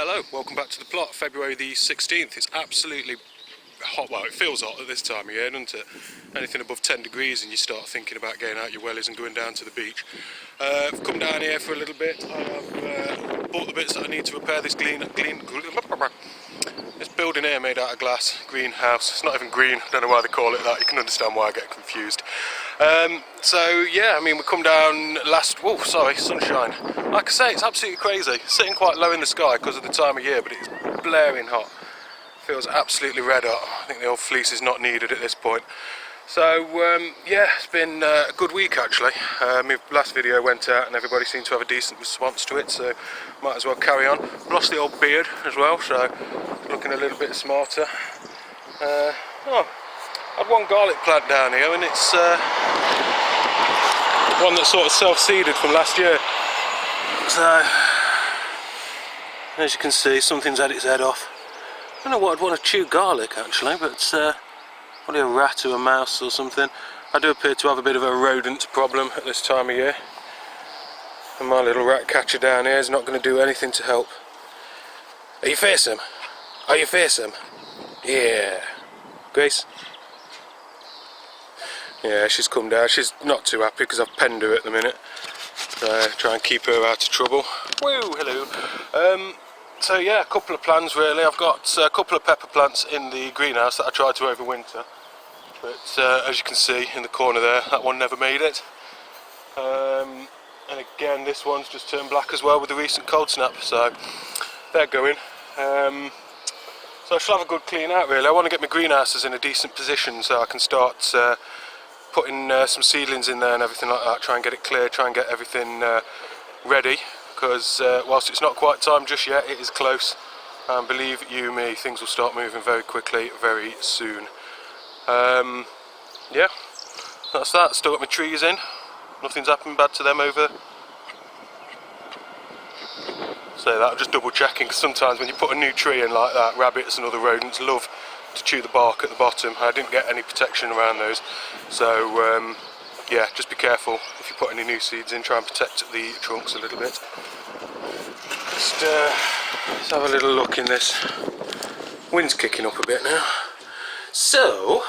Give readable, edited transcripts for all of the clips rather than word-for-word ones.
Hello, welcome back to the plot. February the 16th. It's absolutely hot. Well, it feels hot at this time of year, doesn't it? Anything above 10 degrees and you start thinking about getting out your wellies and going down to the beach. I've come down here for a little bit. I've bought the bits that I need to repair this this building here made out of glass, greenhouse. It's not even green, I don't know why they call it that. You can understand why I get confused. So yeah, I mean, we come down sunshine. Like I say, it's absolutely crazy. It's sitting quite low in the sky because of the time of year, but it's blaring hot. Feels absolutely red hot. I think the old fleece is not needed at this point. So yeah, it's been a good week actually. My last video went out and everybody seemed to have a decent response to it, so might as well carry on. Lost the old beard as well, so looking a little bit smarter. I had one garlic plant down here, and it's one that's sort of self-seeded from last year. So, as you can see, something's had its head off. I don't know what I'd want to chew garlic actually, but probably a rat or a mouse or something. I do appear to have a bit of a rodent problem at this time of year. And my little rat catcher down here is not going to do anything to help. Are you fearsome? Are you fearsome? Yeah. Grace? Yeah, she's come down. She's not too happy because I've penned her at the minute. So try and keep her out of trouble. Woo, hello. So yeah, a couple of plans really. I've got a couple of pepper plants in the greenhouse that I tried to overwinter. But as you can see in the corner there, that one never made it. And again, this one's just turned black as well with the recent cold snap. So they're going. So I shall have a good clean out really. I want to get my greenhouses in a decent position so I can start putting some seedlings in there and everything like that. Try and get it clear, try and get everything ready. Because whilst it's not quite time just yet, it is close. And believe you me, things will start moving very quickly, very soon. Yeah, that's that. Still got my trees in. Nothing's happened bad to them over. Say that, I'm just double checking because sometimes when you put a new tree in like that, rabbits and other rodents love to chew the bark at the bottom. I didn't get any protection around those. So yeah, just be careful if you put any new seeds in, try and protect the trunks a little bit. Just let's have a little look in this. Wind's kicking up a bit now. So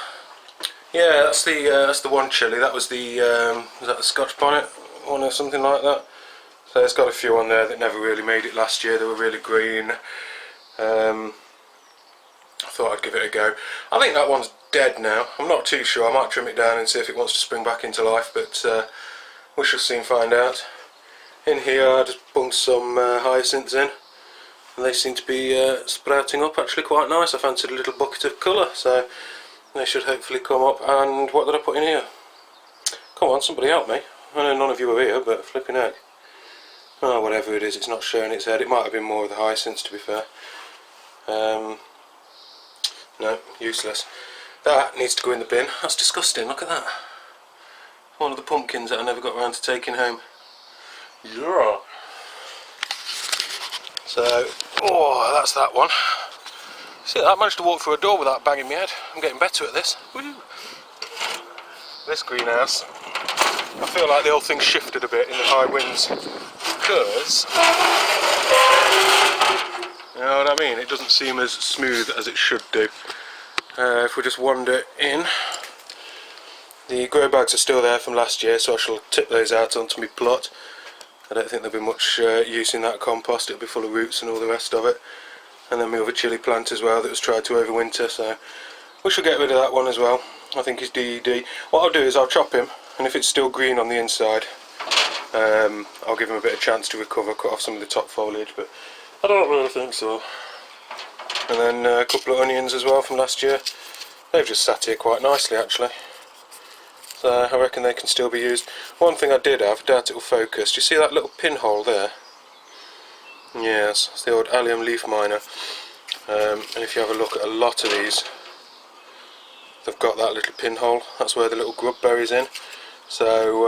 yeah, that's the one chili. That was was that the Scotch bonnet one or something like that? So it's got a few on there that never really made it last year. They were really green. I thought I'd give it a go. I think that one's dead now. I'm not too sure. I might trim it down and see if it wants to spring back into life, but we shall soon find out. In here I just bunged some hyacinths in, and they seem to be sprouting up actually quite nice. I fancied a little bucket of colour, so they should hopefully come up. And what did I put in here? Come on, somebody help me. I know none of you are here, but flipping heck. Oh, whatever it is, it's not showing its head. It might have been more of the hyacinths, to be fair. No, useless. That needs to go in the bin. That's disgusting, look at that. One of the pumpkins that I never got around to taking home. Yeah. So, oh, that's that one. See, I managed to walk through a door without banging my head. I'm getting better at this. Woo. This greenhouse, I feel like the whole thing shifted a bit in the high winds. Because, you know what I mean, it doesn't seem as smooth as it should do. If we just wander in, the grow bags are still there from last year, so I shall tip those out onto my plot. I don't think there'll be much use in that compost. It'll be full of roots and all the rest of it. And then my other chili plant as well that was tried to overwinter, so we shall get rid of that one as well. I think he's DED. What I'll do is I'll chop him, and if it's still green on the inside, I'll give him a bit of chance to recover, cut off some of the top foliage, but I don't really think so. And then a couple of onions as well from last year. They've just sat here quite nicely actually, so I reckon they can still be used. One thing I did have, I doubt it will focus, do you see that little pinhole there? Yes, it's the old allium leaf miner. And if you have a look at a lot of these, they've got that little pinhole. That's where the little grub buries in. So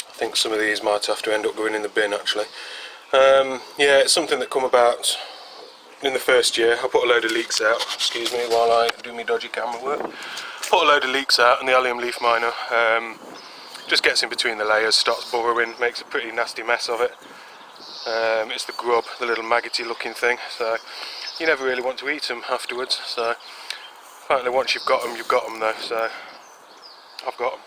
I think some of these might have to end up going in the bin actually. Yeah, it's something that come about in the first year. I put a load of leeks out, excuse me while I do my dodgy camera work. Put a load of leeks out, and the allium leaf miner just gets in between the layers, starts burrowing, makes a pretty nasty mess of it. It's the grub, the little maggoty looking thing, so you never really want to eat them afterwards. So apparently once you've got them though, so I've got them.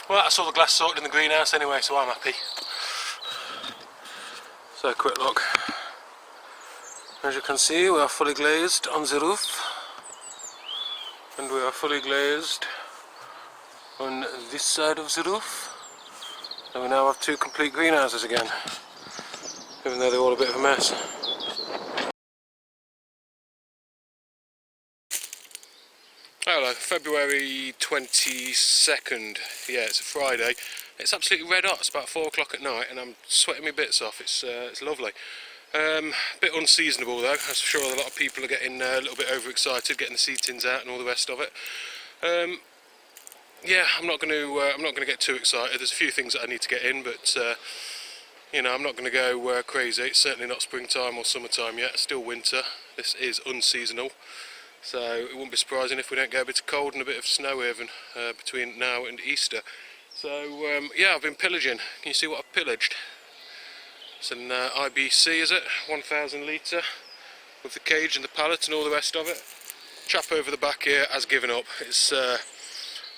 Well, that's all the glass sorted in the greenhouse anyway, so I'm happy. So a quick look. As you can see, we are fully glazed on the roof, and we are fully glazed on this side of the roof. So we now have 2 complete greenhouses again, even though they're all a bit of a mess. Hello, February 22nd, yeah, it's a Friday. It's absolutely red hot, it's about 4 o'clock at night and I'm sweating my bits off, it's lovely. Bit unseasonable though, I'm sure a lot of people are getting a little bit overexcited, getting the seed tins out and all the rest of it. Yeah, I'm not going to get too excited. There's a few things that I need to get in, but you know, I'm not going to go crazy. It's certainly not springtime or summertime yet. It's still winter. This is unseasonal, so it wouldn't be surprising if we don't get a bit of cold and a bit of snow even between now and Easter. So yeah, I've been pillaging. Can you see what I've pillaged? It's an IBC, is it? 1,000 litre with the cage and the pallet and all the rest of it. Chap over the back here has given up. It's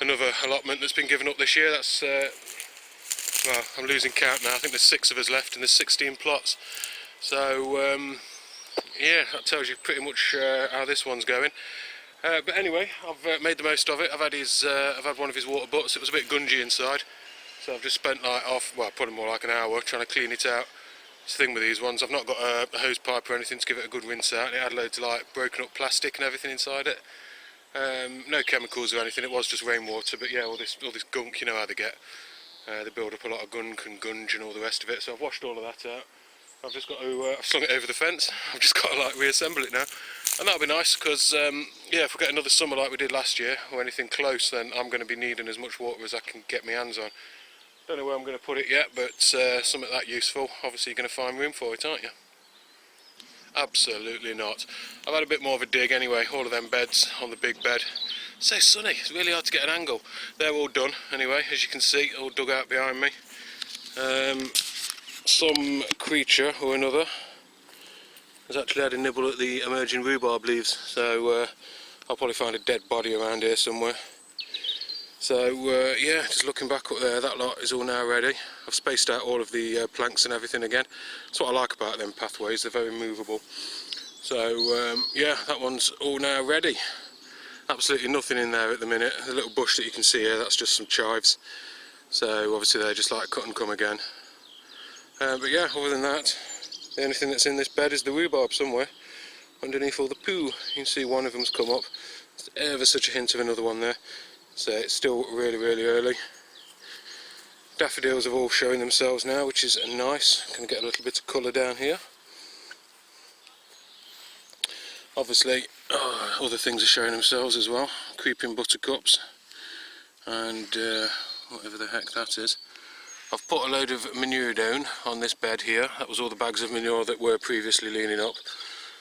another allotment that's been given up this year. That's well, I'm losing count now. I think there's 6 of us left and there's 16 plots. So yeah, that tells you pretty much how this one's going. But anyway, I've made the most of it. I've had one of his water butts. It was a bit gungy inside, so I've just spent like probably more like an hour trying to clean it out. It's the thing with these ones, I've not got a hose pipe or anything to give it a good rinse out. It had loads of like broken up plastic and everything inside it. No chemicals or anything. It was just rainwater. But yeah, all this gunk, you know how they get. They build up a lot of gunk and gunge and all the rest of it. So I've washed all of that out. I've just got to, I've slung it over the fence. I've just got to like reassemble it now, and that'll be nice because yeah, if we get another summer like we did last year or anything close, then I'm going to be needing as much water as I can get my hands on. Don't know where I'm going to put it yet, but something that useful. Obviously, you're going to find room for it, aren't you? Absolutely not. I've had a bit more of a dig anyway. All of them beds on the big bed. It's so sunny. It's really hard to get an angle. They're all done anyway, as you can see, all dug out behind me. Some creature or another has actually had a nibble at the emerging rhubarb leaves, so I'll probably find a dead body around here somewhere. So yeah, just looking back up there, that lot is all now ready. I've spaced out all of the planks and everything again. That's what I like about them pathways, they're very movable. So yeah, that one's all now ready. Absolutely nothing in there at the minute. The little bush that you can see here, that's just some chives. So obviously they're just like cut and come again. But yeah, other than that, the only thing that's in this bed is the rhubarb somewhere underneath all the poo. You can see one of them's come up. There's ever such a hint of another one there. So it's still really, really early. Daffodils are all showing themselves now, which is nice. Can get a little bit of colour down here. Obviously, other things are showing themselves as well. Creeping buttercups and whatever the heck that is. I've put a load of manure down on this bed here. That was all the bags of manure that were previously leaning up.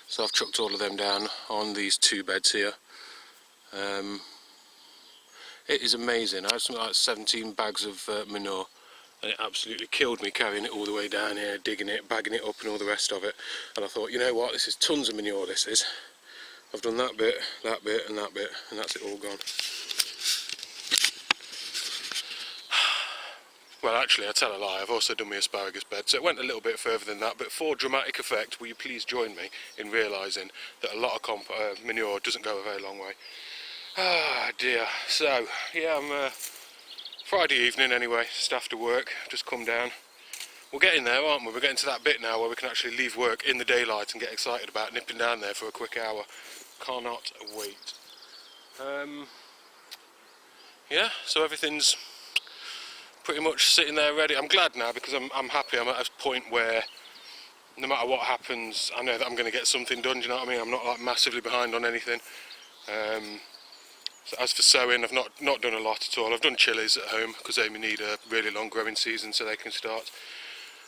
So I've chucked all of them down on these 2 beds here. It is amazing. I had something like 17 bags of manure, and it absolutely killed me carrying it all the way down here, digging it, bagging it up and all the rest of it. And I thought, you know what, this is tons of manure, this is. I've done that bit and that bit, and that's it all gone. Well, actually, I tell a lie, I've also done my asparagus bed, so it went a little bit further than that, but for dramatic effect, will you please join me in realising that a lot of manure doesn't go a very long way. Ah dear. So yeah, I'm Friday evening anyway, just after work, just come down. We're getting there, aren't we? We're getting to that bit now where we can actually leave work in the daylight and get excited about nipping down there for a quick hour. Cannot wait. Yeah, so everything's pretty much sitting there ready. I'm glad now because I'm happy. I'm at a point where no matter what happens, I know that I'm going to get something done. Do you know what I mean? I'm not like massively behind on anything. So as for sowing, I've not done a lot at all. I've done chilies at home because they need a really long growing season so they can start.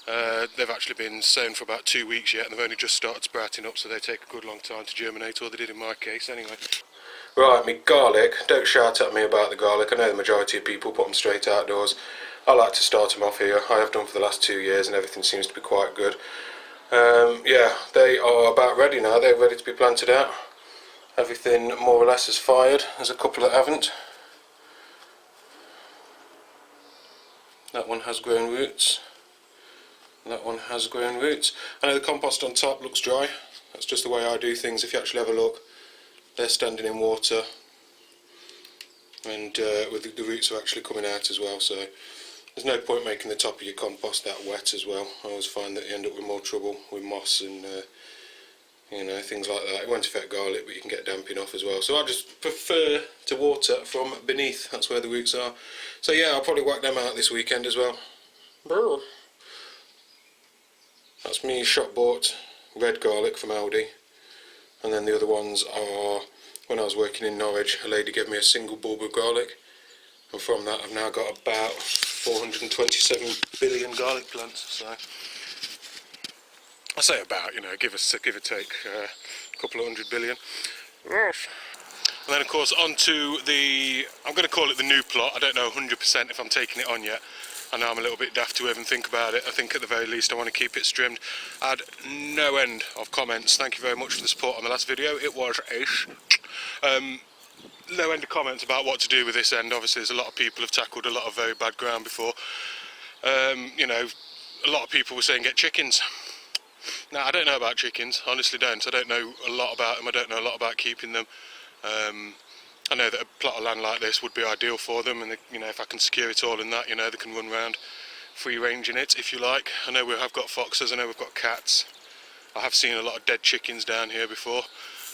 They've actually been sown for about 2 weeks yet and they've only just started sprouting up, so they take a good long time to germinate, or they did in my case anyway. Right, me garlic, don't shout at me about the garlic. I know the majority of people put them straight outdoors. I like to start them off here. I have done for the last 2 years and everything seems to be quite good. Yeah, they are about ready now. They're ready to be planted out. Everything more or less is fired. There's a couple that haven't. That one has grown roots. That one has grown roots. I know the compost on top looks dry. That's just the way I do things. If you actually have a look, they're standing in water, and with the roots are actually coming out as well. So there's no point making the top of your compost that wet as well. I always find that you end up with more trouble with moss and you know, things like that. It won't affect garlic, but you can get damping off as well. So I just prefer to water from beneath. That's where the roots are. So yeah, I'll probably whack them out this weekend as well. Brr. That's me shop bought red garlic from Aldi, and then the other ones are, when I was working in Norwich, a lady gave me a single bulb of garlic, and from that I've now got about 427 billion garlic plants. So I say about, you know, give or take a couple of 100 billion. Yes. And then of course onto the, I'm going to call it the new plot. I don't know 100% if I'm taking it on yet. I know I'm a little bit daft to even think about it. I think at the very least I want to keep it trimmed. I had no end of comments. Thank you very much for the support on the last video. It was ace. No end of comments about what to do with this end. Obviously there's a lot of people have tackled a lot of very bad ground before. You know, a lot of people were saying get chickens. Now, I don't know about chickens, honestly don't. I don't know a lot about them, I don't know a lot about keeping them. I know that a plot of land like this would be ideal for them, and you know, if I can secure it all in that, you know, they can run around free range in it if you like. I know we have got foxes, I know we've got cats. I have seen a lot of dead chickens down here before.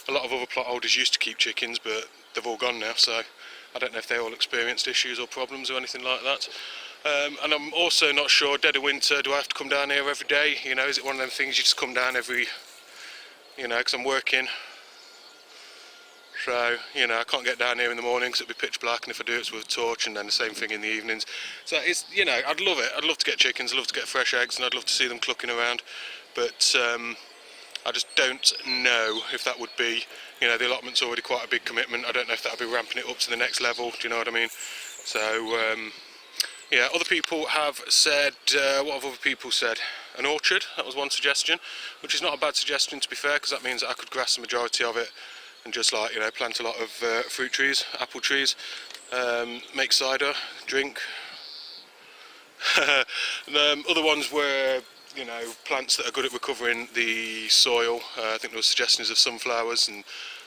A lot of other plot holders used to keep chickens, but they've all gone now, so I don't know if they all experienced issues or problems or anything like that. And I'm also not sure, dead of winter, do I have to come down here every day? You know, is it one of them things you just come down every, you know, because I'm working. So, you know, I can't get down here in the morning because it'll be pitch black, and if I do it's with a torch, and then the same thing in the evenings. So it's, you know, I'd love it. I'd love to get chickens, I'd love to get fresh eggs, and I'd love to see them clucking around. But I just don't know if that would be, you know, the allotment's already quite a big commitment. I don't know if that would be ramping it up to the next level, do you know what I mean? So, yeah, other people have said, what have other people said? An orchard, that was one suggestion, which is not a bad suggestion to be fair, because that means that I could grass the majority of it and just, like, you know, plant a lot of fruit trees, apple trees, make cider, drink. And, other ones were, you know, plants that are good at recovering the soil. I think there were suggestions of sunflowers and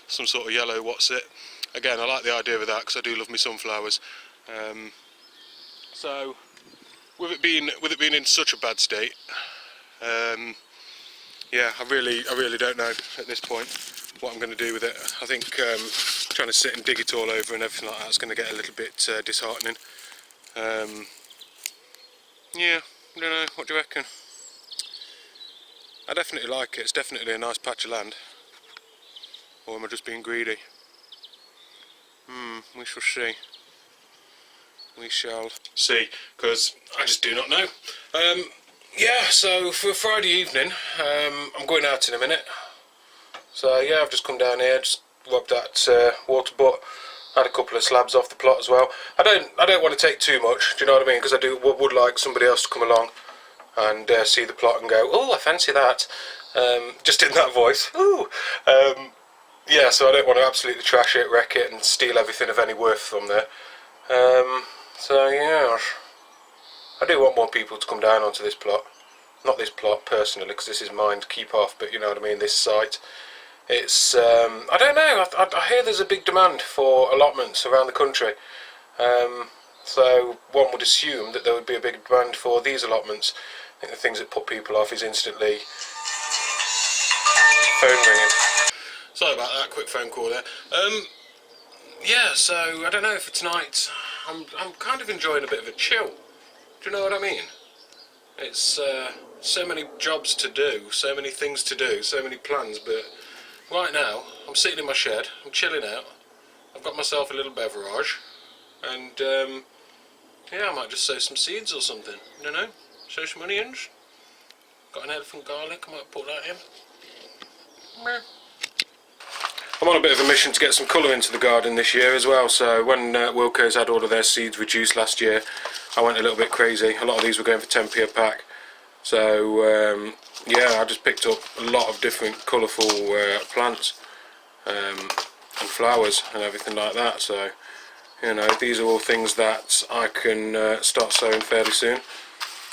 some sort of yellow what's it. Again, I like the idea of that because I do love me sunflowers. So, with it being in such a bad state, yeah, I really don't know at this point what I'm going to do with it. I think trying to sit and dig it all over and everything like that's going to get a little bit disheartening. Yeah, I don't know. What do you reckon? I definitely like it. It's definitely a nice patch of land. Or am I just being greedy? We shall see. We shall see, because I just do not know. Yeah, so for Friday evening, I'm going out in a minute. So yeah, I've just come down here, just rubbed that water butt, had a couple of slabs off the plot as well. I don't want to take too much, do you know what I mean? Because I would like somebody else to come along and see the plot and go, oh, I fancy that. Just in that voice. Ooh. Yeah, so I don't want to absolutely trash it, wreck it, and steal everything of any worth from there. So yeah, I do want more people to come down onto this plot. Not this plot personally, because this is mine to keep off, but you know what I mean, this site. It's, I don't know, I hear there's a big demand for allotments around the country. So one would assume that there would be a big demand for these allotments. I think the things that put people off is instantly phone ringing. Sorry about that, quick phone call there. Yeah, so I don't know, for tonight I'm kind of enjoying a bit of a chill. Do you know what I mean? It's so many jobs to do, so many things to do, so many plans, but right now I'm sitting in my shed, I'm chilling out, I've got myself a little beverage, and yeah, I might just sow some seeds or something, I don't know, sow some onions, got an elephant garlic, I might put that in. I'm I'm on a bit of a mission to get some colour into the garden this year as well, so when Wilco's had all of their seeds reduced last year, I went a little bit crazy. A lot of these were going for 10p a pack, so yeah, I just picked up a lot of different colourful plants and flowers and everything like that. So, you know, these are all things that I can start sowing fairly soon.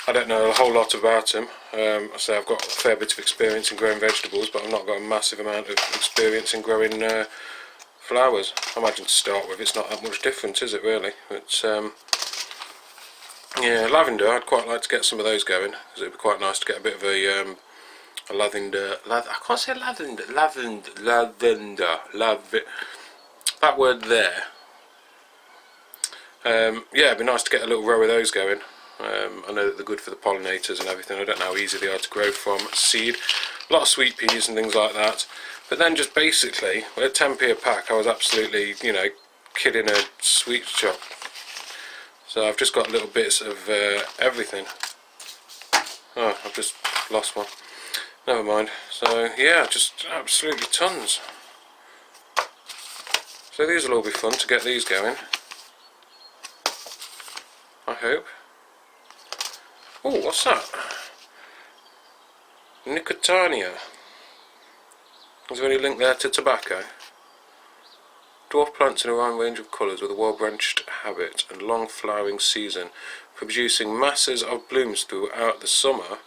I don't know a whole lot about them. I say I've got a fair bit of experience in growing vegetables, but I've not got a massive amount of experience in growing flowers. I imagine to start with it's not that much different, is it really? But yeah, lavender, I'd quite like to get some of those going, because it'd be quite nice to get a bit of a lavender, I can't say lavender, that word there. Yeah, it'd be nice to get a little row of those going. I know that they're good for the pollinators and everything. I don't know how easy they are to grow from seed. A lot of sweet peas and things like that. But then just basically, at 10p a pack, I was absolutely, you know, kidding a sweet shop. So I've just got little bits of everything. Oh, I've just lost one. Never mind. So yeah, just absolutely tons. So these will all be fun to get these going, I hope. Oh, what's that? Nicotania. Is there any link there to tobacco? Dwarf plants in a wide range of colours with a well-branched habit and long flowering season, producing masses of blooms throughout the summer.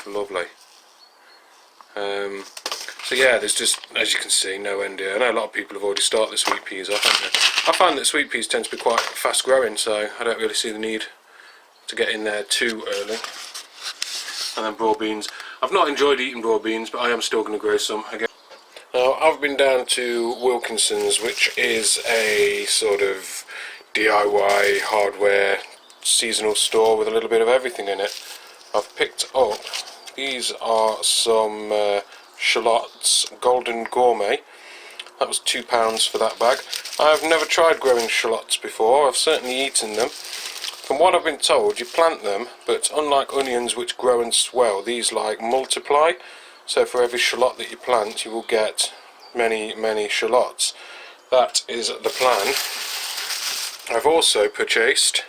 Lovely. So yeah, there's just, as you can see, no end here. I know a lot of people have already started the sweet peas off, haven't they? I find that sweet peas tend to be quite fast growing, so I don't really see the need to get in there too early. And then broad beans. I've not enjoyed eating broad beans, but I am still going to grow some again. Now, I've been down to Wilkinson's, which is a sort of DIY hardware seasonal store with a little bit of everything in it. I've picked up, these are some shallots, Golden Gourmet. That was £2 for that bag. I've never tried growing shallots before. I've certainly eaten them. From what I've been told, you plant them, but unlike onions which grow and swell, these like multiply. So for every shallot that you plant, you will get many, many shallots. That is the plan. I've also purchased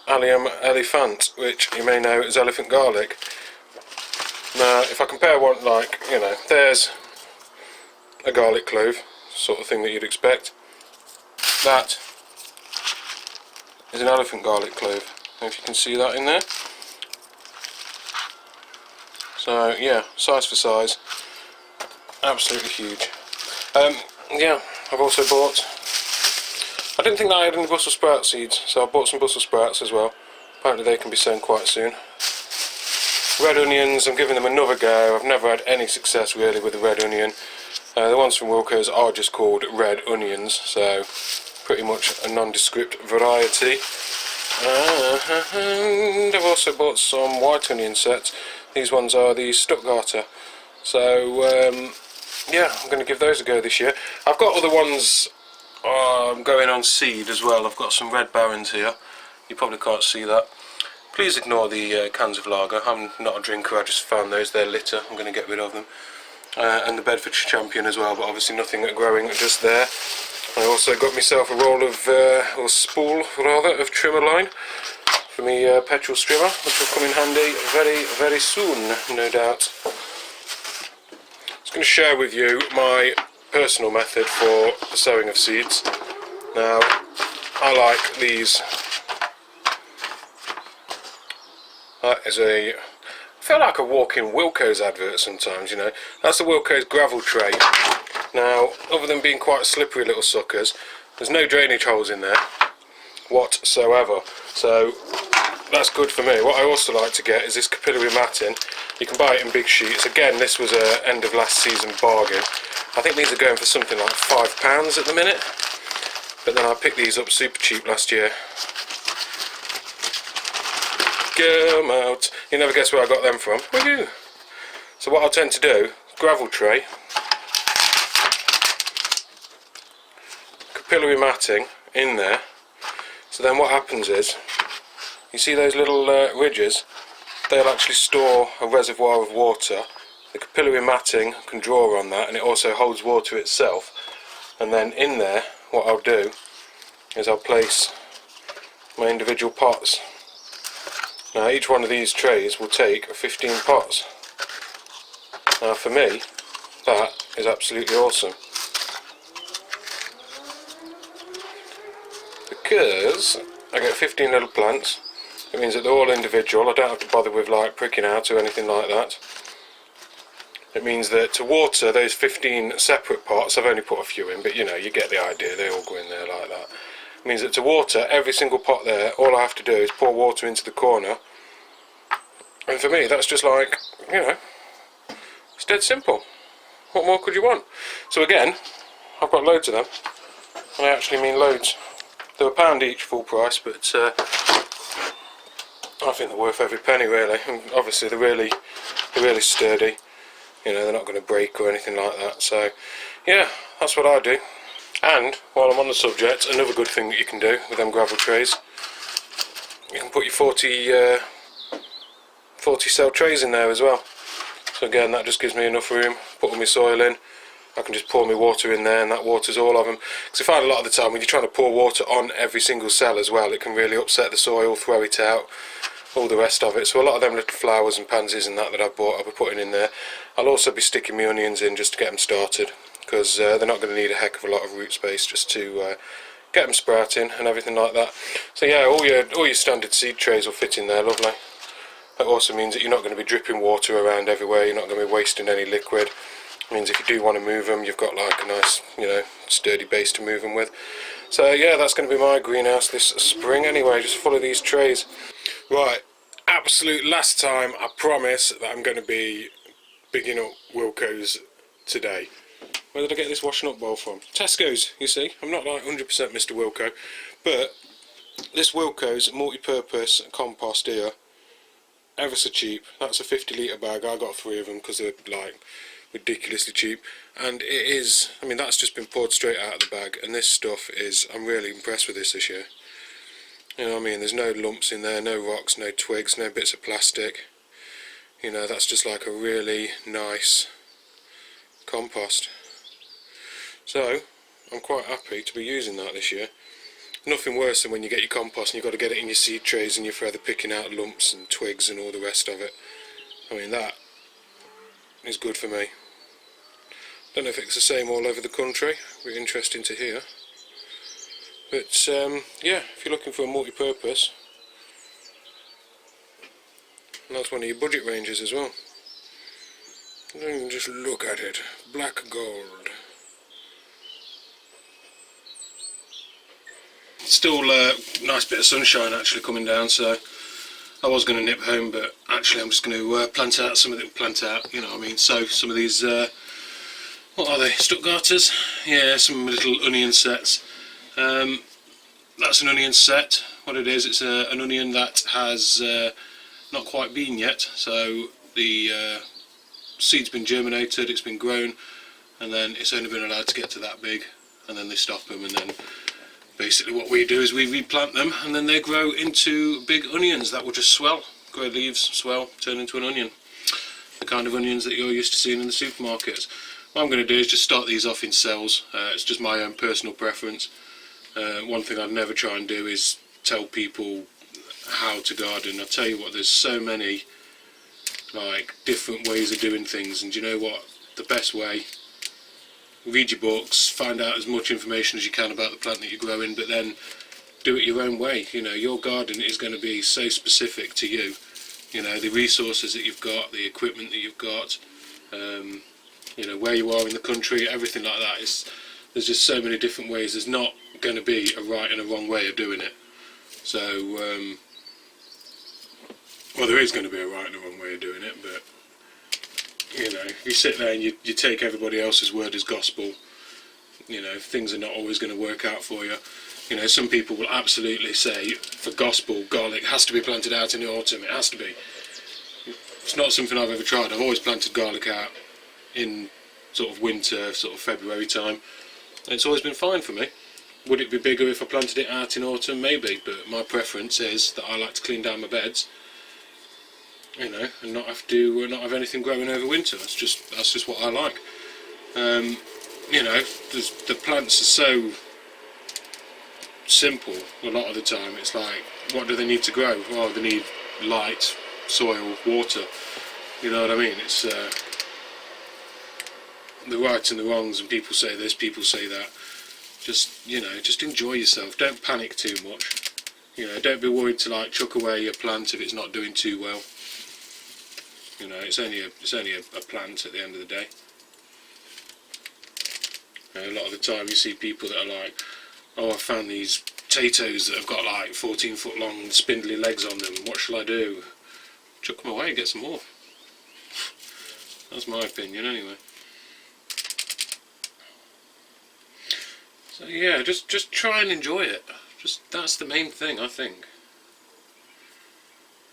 Allium elephant, which you may know as elephant garlic. Now, if I compare one, like, you know, there's a garlic clove, sort of thing that you'd expect. That is an elephant garlic clove, if you can see that in there. So yeah, size for size, absolutely huge. Yeah, I've also bought, I didn't think that I had any Brussels sprout seeds, so I bought some Brussels sprouts as well. Apparently they can be sown quite soon. Red onions, I'm giving them another go. I've never had any success really with the red onion. The ones from Wilco's are just called red onions, so pretty much a nondescript variety. And I've also bought some white onion sets. These ones are the Stuttgarter. So yeah, I'm going to give those a go this year. I've got other ones going on seed as well. I've got some red barons here. You probably can't see that. Please ignore the cans of lager. I'm not a drinker, I just found those. They're litter. I'm going to get rid of them. And the Bedfordshire Champion as well, but obviously nothing growing just there. I also got myself a roll of, or spool rather, of trimmer line for me petrol strimmer, which will come in handy very, very soon, no doubt. I was going to share with you my personal method for the sowing of seeds. Now, I like these. That is a, I feel like I walk in Wilco's advert sometimes, you know. That's the Wilco's gravel tray. Now, other than being quite slippery little suckers, there's no drainage holes in there whatsoever. So that's good for me. What I also like to get is this capillary matting. You can buy it in big sheets. Again, this was a end of last season bargain. I think these are going for something like £5 at the minute. But then I picked these up super cheap last year. Get 'em out. You never guess where I got them from. Woohoo! So what I'll tend to do, gravel tray, capillary matting in there. So then what happens is, you see those little ridges? They'll actually store a reservoir of water the capillary matting can draw on that, and it also holds water itself. And then in there, what I'll do is I'll place my individual pots. Now each one of these trays will take 15 pots. Now for me, that is absolutely awesome, because I get 15 little plants. It means that they're all individual. I don't have to bother with like pricking out or anything like that. It means that to water those 15 separate pots, I've only put a few in, but you know, you get the idea, they all go in there like that. It means that to water every single pot there, all I have to do is pour water into the corner. And for me, that's just like, you know, it's dead simple. What more could you want? So again, I've got loads of them, and I actually mean loads. They're £1 each full price, but I think they're worth every penny really. And obviously they're really sturdy. You know, they're not going to break or anything like that. So yeah, that's what I do. And while I'm on the subject, another good thing that you can do with them gravel trays, you can put your 40 cell trays in there as well. So again, that just gives me enough room, put all my soil in. I can just pour my water in there, and that waters all of them. Because I find a lot of the time when you're trying to pour water on every single cell as well, it can really upset the soil, throw it out, all the rest of it. So a lot of them little flowers and pansies and that I've bought, I'll be putting in there. I'll also be sticking my onions in just to get them started, because they're not going to need a heck of a lot of root space just to get them sprouting and everything like that. So yeah, all your standard seed trays will fit in there lovely. That also means that you're not going to be dripping water around everywhere, you're not going to be wasting any liquid. It means if you do want to move them, you've got like a nice, you know, sturdy base to move them with. So yeah, that's going to be my greenhouse this spring anyway, just full of these trays. Right, absolute last time, I promise that I'm going to be bigging up Wilko's today. Where did I get this washing up bowl from? Tesco's, you see. I'm not like 100% Mr. Wilko, but this Wilko's multi-purpose compost here, ever so cheap. That's a 50 litre bag. I got 3 of them because they're like ridiculously cheap, and it is, I mean, that's just been poured straight out of the bag, and this stuff is, I'm really impressed with this year. You know what I mean, there's no lumps in there, no rocks, no twigs, no bits of plastic. You know, that's just like a really nice compost. So I'm quite happy to be using that this year. Nothing worse than when you get your compost and you've got to get it in your seed trays and you're further picking out lumps and twigs and all the rest of it. I mean, that is good for me. Don't know if it's the same all over the country, really interesting to hear. But yeah, if you're looking for a multi-purpose, and that's one of your budget ranges as well. And just look at it, black gold. Still a nice bit of sunshine actually coming down, so I was going to nip home, but actually I'm just going to plant out some of it, you know what I mean, sow some of these, what are they, Stuttgarters? Yeah, some little onion sets. That's an onion set. What it is, it's an onion that has not quite been yet, so the seed's been germinated, it's been grown, and then it's only been allowed to get to that big, and then they stop them, and then basically what we do is we replant them, and then they grow into big onions that will just swell, grow leaves, swell, turn into an onion. The kind of onions that you're used to seeing in the supermarkets. What I'm going to do is just start these off in cells. It's just my own personal preference. One thing I'd never try and do is tell people how to garden. I tell you what, there's so many like different ways of doing things, and do you know what? The best way, read your books, find out as much information as you can about the plant that you're growing, but then do it your own way. You know, your garden is going to be so specific to you. You know, the resources that you've got, the equipment that you've got, you know, where you are in the country, everything like that. There's just so many different ways. There's not going to be a right and a wrong way of doing it. So, well, there is going to be a right and a wrong way of doing it, but you know, if you sit there and you take everybody else's word as gospel, you know, things are not always going to work out for you. You know, some people will absolutely say, for gospel, garlic has to be planted out in the autumn, it has to be. It's not something I've ever tried. I've always planted garlic out in sort of winter, sort of February time, and it's always been fine for me. Would it be bigger if I planted it out in autumn? Maybe, but my preference is that I like to clean down my beds you know, and not have anything growing over winter. That's just what I like. You know, the plants are so simple a lot of the time. It's like, what do they need to grow? Oh, they need light, soil, water. You know what I mean? It's the rights and the wrongs, and people say this, people say that. Just, you know, just enjoy yourself. Don't panic too much. You know, don't be worried to like chuck away your plant if it's not doing too well. You know, it's only a plant at the end of the day. You know, a lot of the time you see people that are like, oh, I found these potatoes that have got like 14-foot long spindly legs on them. What shall I do? Chuck them away and get some more. That's my opinion anyway. So yeah, just try and enjoy it. That's the main thing, I think.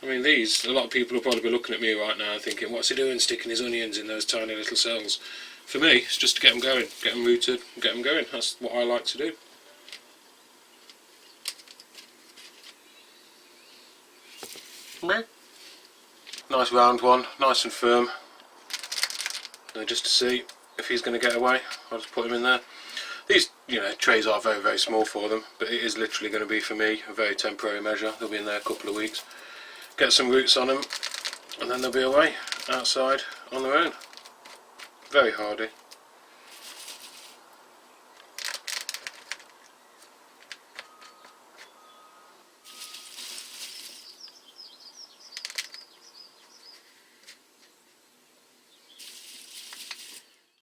I mean, a lot of people will probably be looking at me right now thinking, what's he doing sticking his onions in those tiny little cells? For me, it's just to get them going, get them rooted, get them going. That's what I like to do. Nice round one, nice and firm. And just to see if he's going to get away, I'll just put him in there. These, you know, trays are very, very small for them, but it is literally going to be, for me, a very temporary measure. They'll be in there a couple of weeks. Get some roots on them, and then they'll be away, outside, on their own. Very hardy.